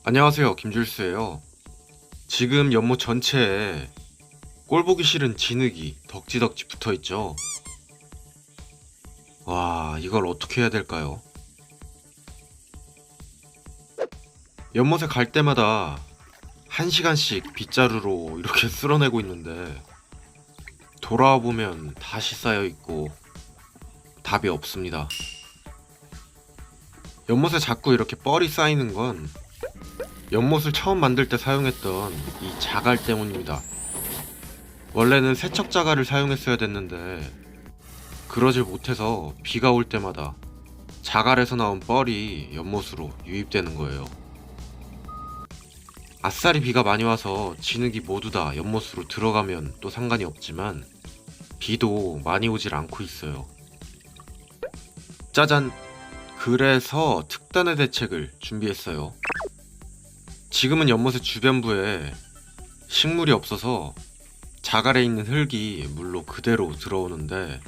안녕하세요, 김줄수예요. 지금 연못 전체에 꼴보기 싫은 진흙이 덕지덕지 붙어있죠. 와, 이걸 어떻게 해야 될까요? 연못에 갈 때마다 1시간씩 빗자루로 이렇게 쓸어내고 있는데 돌아와 보면 다시 쌓여있고 답이 없습니다. 연못에 자꾸 이렇게 뻘이 쌓이는 건 연못을 처음 만들 때 사용했던 이 자갈 때문입니다. 원래는 세척 자갈을 사용했어야 됐는데 그러질 못해서 비가 올 때마다 자갈에서 나온 뻘이 연못으로 유입되는 거예요. 아싸리 비가 많이 와서 진흙이 모두 다 연못으로 들어가면 또 상관이 없지만 비도 많이 오질 않고 있어요. 짜잔! 그래서 특단의 대책을 준비했어요. 지금은 연못의 주변부에 식물이 없어서 자갈에 있는 흙이 물로 그대로 들어오는데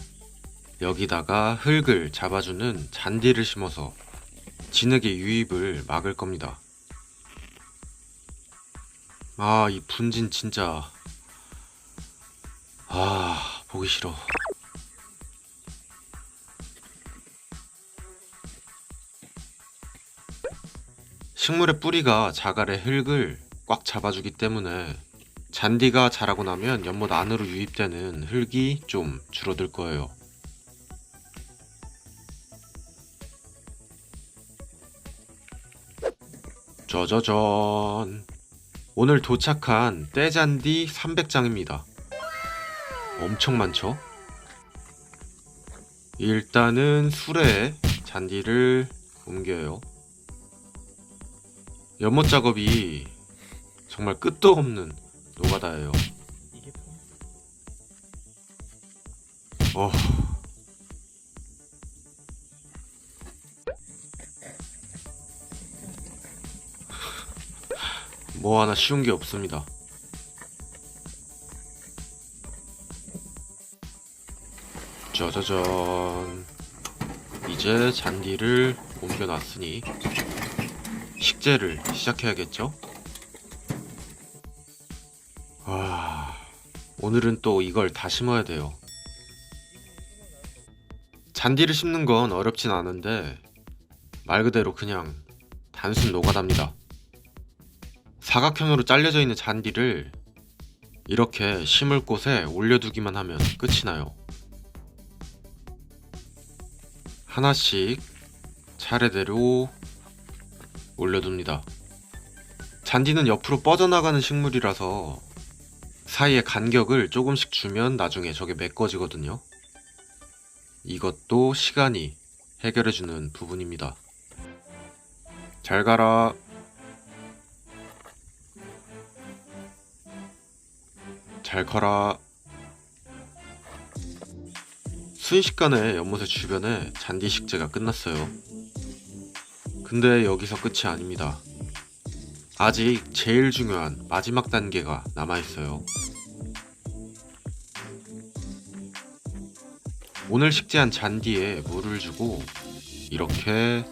여기다가 흙을 잡아주는 잔디를 심어서 진흙의 유입을 막을 겁니다. 아, 이 분진 진짜 보기 싫어. 식물의 뿌리가 자갈의 흙을 꽉 잡아주기 때문에 잔디가 자라고 나면 연못 안으로 유입되는 흙이 좀 줄어들 거예요. 짜자잔! 오늘 도착한 떼잔디 300장입니다. 엄청 많죠? 일단은 수레에 잔디를 옮겨요. 연못 작업이 정말 끝도 없는 노가다예요. 어... 뭐 하나 쉬운 게 없습니다. 짜자잔. 이제 잔디를 옮겨놨으니 식재를 시작해야겠죠? 오늘은 또 이걸 다 심어야 돼요. 잔디를 심는 건 어렵진 않은데 말 그대로 그냥 단순 노가다입니다. 사각형으로 잘려져 있는 잔디를 이렇게 심을 곳에 올려두기만 하면 끝이 나요. 하나씩 차례대로 올려둡니다. 잔디는 옆으로 뻗어나가는 식물이라서 사이에 간격을 조금씩 주면 나중에 저게 메꿔지거든요. 이것도 시간이 해결해주는 부분입니다. 잘 가라. 잘 커라. 순식간에 연못의 주변에 잔디 식재가 끝났어요. 근데 여기서 끝이 아닙니다. 아직 제일 중요한 마지막 단계가 남아있어요. 오늘 식재한 잔디에 물을 주고 이렇게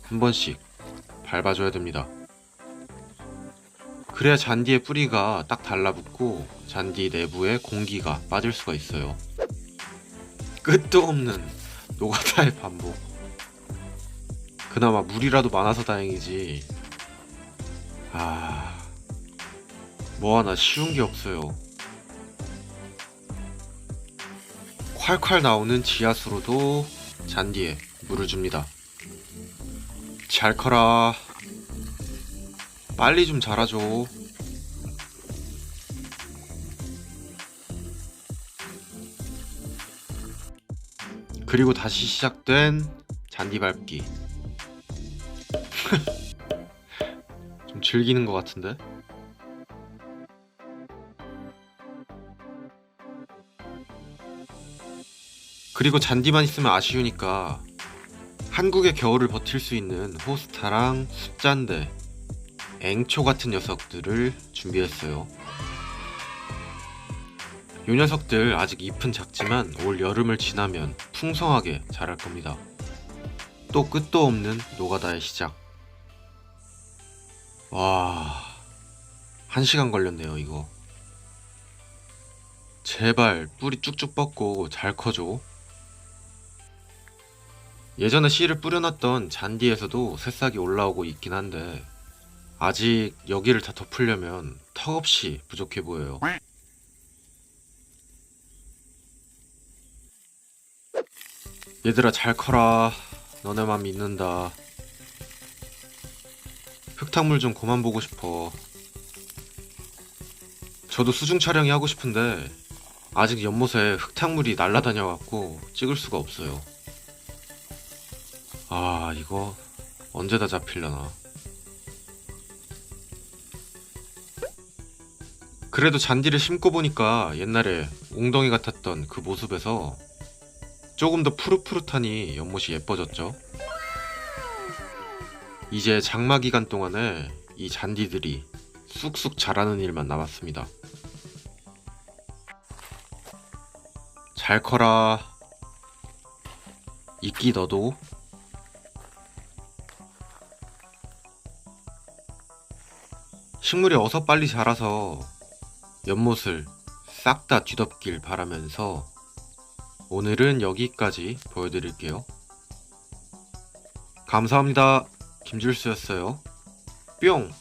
한 번씩 밟아줘야 됩니다. 그래야 잔디의 뿌리가 딱 달라붙고 잔디 내부에 공기가 빠질 수가 있어요. 끝도 없는 노가다의 반복. 그나마 물이라도 많아서 다행이지. 뭐 하나 쉬운 게 없어요. 콸콸 나오는 지하수로도 잔디에 물을 줍니다. 잘 커라. 빨리 좀 자라줘. 그리고 다시 시작된 잔디 밟기. 좀 즐기는 것 같은데? 그리고 잔디만 있으면 아쉬우니까 한국의 겨울을 버틸 수 있는 호스타랑 숫잔대, 앵초 같은 녀석들을 준비했어요. 요 녀석들 아직 잎은 작지만 올 여름을 지나면 풍성하게 자랄 겁니다. 또 끝도 없는 노가다의 시작. 와, 1시간 걸렸네요, 이거. 제발 뿌리 쭉쭉 뻗고 잘 커줘. 예전에 씨를 뿌려놨던 잔디에서도 새싹이 올라오고 있긴 한데 아직 여기를 다 덮으려면 턱없이 부족해 보여요. 얘들아 잘 커라. 너네만 믿는다. 흙탕물 좀 그만 보고 싶어. 저도 수중 촬영이 하고 싶은데 아직 연못에 흙탕물이 날아다녀갖고 찍을 수가 없어요. 아, 이거 언제 다 잡히려나. 그래도 잔디를 심고 보니까 옛날에 웅덩이 같았던 그 모습에서 조금 더 푸릇푸릇하니 연못이 예뻐졌죠. 이제 장마 기간 동안에 이 잔디들이 쑥쑥 자라는 일만 남았습니다. 잘 커라. 이끼 너도. 식물이 어서 빨리 자라서 연못을 싹 다 뒤덮길 바라면서 오늘은 여기까지 보여드릴게요. 감사합니다. 김질수였어요. 뿅!